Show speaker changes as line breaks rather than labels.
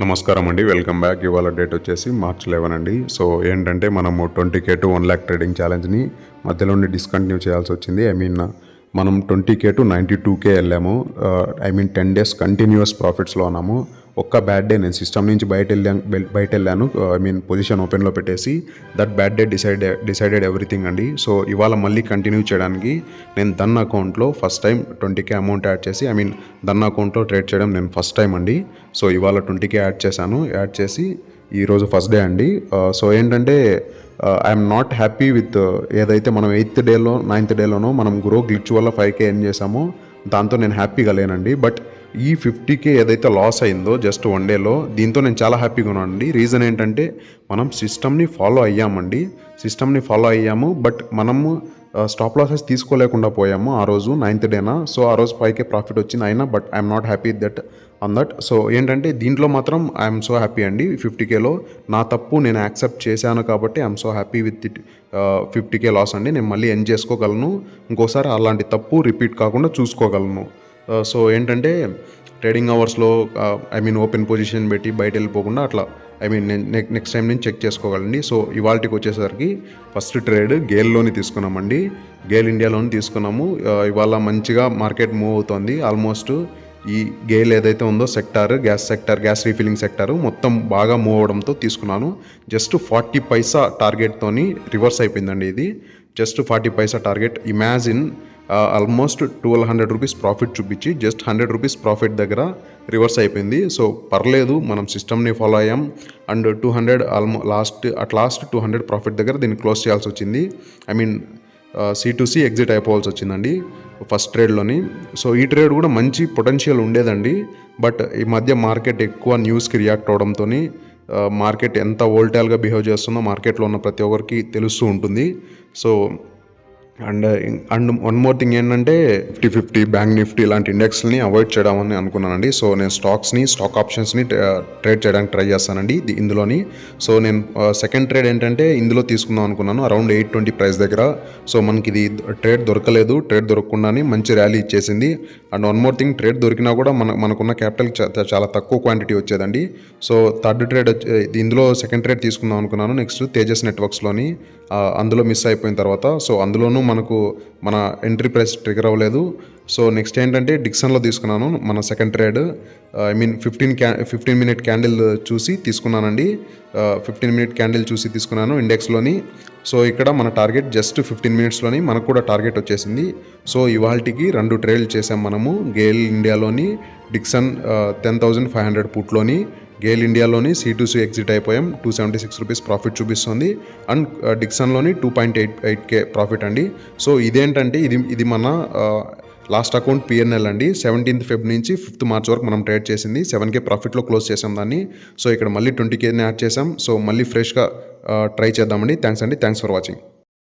నమస్కారం అండి, welcome back. ఇవాళ డేట్ వచ్చేసి March 11 అండి. సో ఏంటంటే మనము 20K టు 1 lakh ట్రేడింగ్ ఛాలెంజ్ని మధ్యలోనే డిస్కంటిన్యూ చేయాల్సి వచ్చింది. మనం 20K టు 92K వెళ్ళాము. 10 days కంటిన్యూస్ ప్రాఫిట్స్లో ఉన్నాము. ఒక్క బ్యాడ్ డే నేను సిస్టమ్ నుంచి బయట వెళ్ళాను. పొజిషన్ ఓపెన్లో పెట్టేసి that bad day decided everything అండి. సో ఇవాళ మళ్ళీ కంటిన్యూ చేయడానికి నేను దన్ అకౌంట్లో first time 20K amount add చేసి దన్ అకౌంట్లో ట్రేడ్ చేయడం నేను ఫస్ట్ టైం అండి. సో ఇవాళ 20K యాడ్ చేసి ఈరోజు ఫస్ట్ డే అండి. సో ఏంటంటే ఐఎమ్ నాట్ హ్యాపీ విత్ ఏదైతే మనం 8th డేలో 9th డేలోనో మనం గ్రో గ్లిచ్ వల్ల 5K ఎర్న్ చేసామో దాంతో నేను హ్యాపీగా లేనండి. బట్ ఈ 50K ఏదైతే లాస్ అయిందో జస్ట్ 1 డేలో, దీంతో నేను చాలా హ్యాపీగా ఉన్నానండి. రీజన్ ఏంటంటే మనం సిస్టమ్ని ఫాలో అయ్యాము. బట్ మనము స్టాప్ లాసెస్ తీసుకోలేకుండా పోయాము ఆ రోజు 9th డేనా. సో ఆ రోజు 5K ప్రాఫిట్ వచ్చింది అయినా, but I'm not happy on that. So ఏంటంటే దీంట్లో మాత్రం ఐఎమ్ సో హ్యాపీ అండి. 50Kలో నా తప్పు నేను యాక్సెప్ట్ చేశాను కాబట్టి I'm so happy with it. 50K loss అండి, నేను మళ్ళీ ఎండ్ చేసుకోగలను. ఇంకోసారి అలాంటి తప్పు రిపీట్ కాకుండా చూసుకోగలను. సో ఏంటంటే ట్రేడింగ్ అవర్స్లో ఓపెన్ పొజిషన్ పెట్టి బయట వెళ్ళిపోకుండా అట్లా నెక్స్ట్ టైం నేను చెక్ చేసుకోగలండి. సో ఇవాళకి వచ్చేసరికి ఫస్ట్ ట్రేడ్ గేల్లోని తీసుకున్నామండి. గేల్ ఇండియాలోని తీసుకున్నాము. ఇవాళ మంచిగా మార్కెట్ మూవ్ అవుతుంది. ఆల్మోస్ట్ ఈ గేల్ ఏదైతే ఉందో గ్యాస్ రీఫిల్లింగ్ సెక్టారు మొత్తం బాగా మూవ్ అవడంతో తీసుకున్నాను. జస్ట్ 40 పైసా టార్గెట్తోని రివర్స్ అయిపోయిందండి. ఇది just 40 paisa target. Imagine almost 1200 rupees profit చూపించి జస్ట్ 100 రూపీస్ ప్రాఫిట్ దగ్గర రివర్స్ అయిపోయింది. సో పర్లేదు, మనం సిస్టమ్ని ఫాలో అయ్యాం. అండ్ 200 లాస్ట్ 200 ప్రాఫిట్ దగ్గర దీన్ని క్లోజ్ చేయాల్సి వచ్చింది. C2C ఎగ్జిట్ అయిపోవాల్సి వచ్చిందండి ఫస్ట్ ట్రేడ్లోని. సో ఈ ట్రేడ్ కూడా మంచి పొటెన్షియల్ ఉండేదండి. బట్ ఈ మధ్య మార్కెట్ ఎక్కువ న్యూస్కి రియాక్ట్ అవడంతో మార్కెట్ ఎంత వోల్టైల్గా బిహేవ్ చేస్తుందో మార్కెట్లో ఉన్న ప్రతి ఒక్కరికి తెలుస్తూ ఉంటుంది. So and one more thing ఏంటంటే 50 బ్యాంక్ నిఫ్టీ ఇలాంటి ఇండెక్స్ని అవాయిడ్ చేయడం అనుకున్నానండి. సో నేను స్టాక్ ఆప్షన్స్ని ట్రేడ్ చేయడానికి ట్రై చేస్తానండి ఇందులోని. సో నేను సెకండ్ ట్రేడ్ ఏంటంటే ఇందులో తీసుకుందాం అనుకున్నాను అరౌండ్ 820 ప్రైస్ దగ్గర. సో మనకి ఇది ట్రేడ్ దొరకలేదు. ట్రేడ్ దొరకకుండానే మంచి ర్యాలీ ఇచ్చేసింది. And one more thing, trade దొరికినా కూడా మనకున్న క్యాపిటల్ చాలా తక్కువ క్వాంటిటీ వచ్చేదండి. సో థర్డ్ ట్రేడ్ ఇందులో సెకండ్ ట్రేడ్ తీసుకుందాం అనుకున్నాను. నెక్స్ట్ తేజస్ నెట్వర్క్స్లోని, అందులో మిస్ అయిపోయిన తర్వాత సో అందులోనూ మన ఎంట్రీ ప్రైస్ ట్రిగర్ అవ్వలేదు. సో నెక్స్ట్ ఏంటంటే డిక్సన్లో తీసుకున్నాను మన సెకండ్ ట్రేడ్. 15 మినిట్ క్యాండిల్ చూసి తీసుకున్నానండి. 15 మినిట్ క్యాండిల్ చూసి తీసుకున్నాను ఇండెక్స్లోని. సో ఇక్కడ మన టార్గెట్ జస్ట్ 15 మినిట్స్లోని మనకు కూడా టార్గెట్ వచ్చేసింది. సో ఇవాళకి 2 ట్రేడ్లు చేసాం మనము. గేల్ ఇండియాలోని డిక్సన్ 10,500 పుట్లోని, గేల్ ఇండియాలోని C2C ఎగ్జిట్ అయిపోయాం. 276 రూపీస్ ప్రాఫిట్ చూపిస్తుంది. అండ్ డిక్సన్లోని 2.88K ప్రాఫిట్ అండి. సో ఇదేంటంటే ఇది మన లాస్ట్ అకౌంట్ PNL అండి. 17th Feb నుంచి 5th March వరకు మనం ట్రేడ్ చేసింది. 7K ప్రాఫిట్లో క్లోజ్ చేసాం దాన్ని. సో ఇక్కడ మళ్ళీ 20Kని యాడ్ చేసాం. సో మళ్ళీ ఫ్రెష్గా ట్రై చేద్దామండి. Thanks for watching.